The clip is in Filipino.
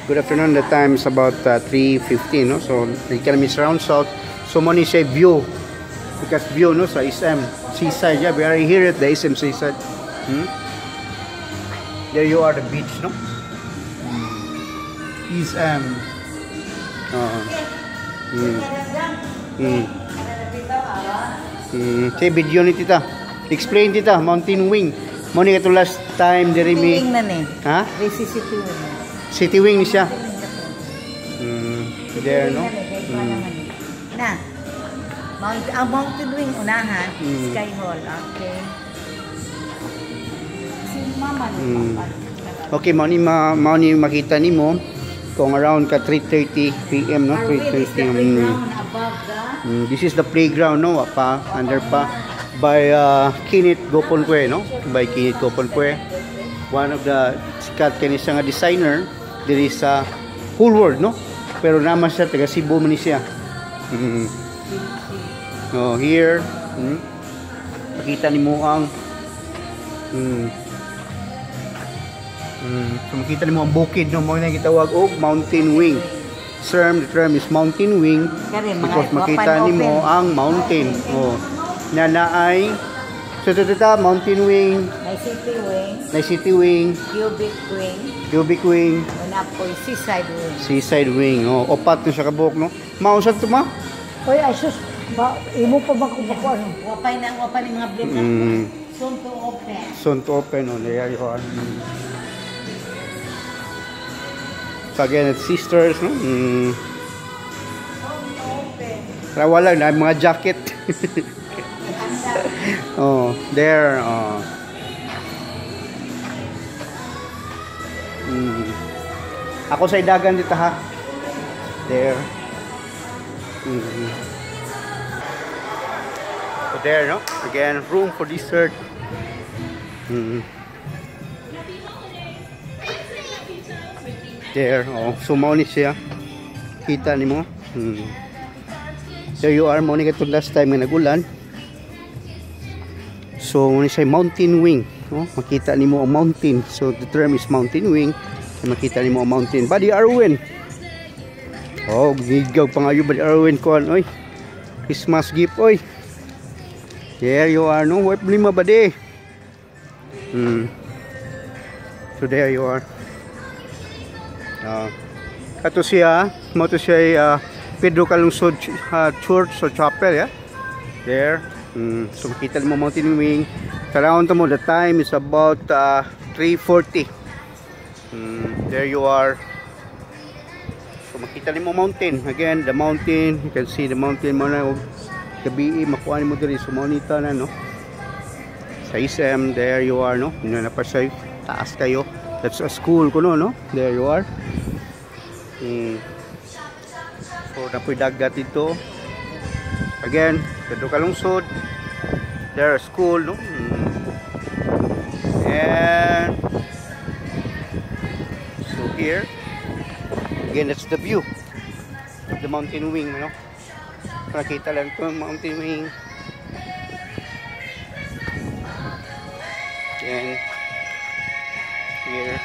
Good afternoon. The time is about 3:15, no? So the economy is around south. So money say view because view, no, sa SM seaside. Yeah, we are here at the SM seaside. There you are, the beach, no? SM. Say video ni tita. Explain tita, Mountain Wing. Moni ka to last time diri mi. City Wing na ni. Ha? City Wing. City Wing ni siya. There, no? Na. Ang Mountain Wing unahan, Sky Hall. Okay. Si mama ni Okay, mao ni makita nimo kung around ka 3:30 PM, no? 3:30. This is the playground, no? Pa under pa by Kenneth Goponpue, no? By Kenneth Goponpue, one of the sikat kanisa nga designer diri sa whole world, no? Pero naman siya taga Cebu man siya. Oh, here, pakita nimo ang so makita nimo ang bukid, no? Mo na gitawag og Mountain Wing. The term is Mountain Wing because makita nimo ang mountain. Oh. Na ay so tata Mountain Wing, may City Wing, Cubic Wing, una po Seaside Wing. Oh, opat na siya kabuok, no? Mausa to ma? Oy, asus, imo pa ba ko ano? Wapay ni mga blip na. Soon to open. Oh, there you are. So again, it's sisters, no? Wala na mga jacket. Oh, there. Ako sa idagan dito, ha. There. So there, no? Again, room for dessert. There. Oh, so mao ni siya. Kita nimo. There you are, mo ni katong last time nga nagulan. So, muna siya Mountain Wing, no? Makita nimo ang mountain. So, the term is Mountain Wing. So, makita nimo ang mountain. Buddy Arwin. Oh, gigaw pa nga yung Buddy Arwin ko. Oy, Christmas gift, oy. There you are, no? Wipe lima, buddy. So, there you are. Kato siya, mo to siya Pedro Calungsod Church or Chapel, yeah? There. So makita mo Mountain Wing. Around mo, the time is about 3:40. There you are. So makita mo mountain. Again, the mountain. You can see the mountain mo na. Gabi, makuha mo diri. So monita na, no? Sa SM, there you are, no? Yun na pa sa taas kayo. That's a school ko, no? There you are. So napoy dagat dito. Again, Pedro Calungsod. There are school, no? And so here, again, that's the view of the Mountain Wing, no? Nakita lang ito ang Mountain Wing. And here,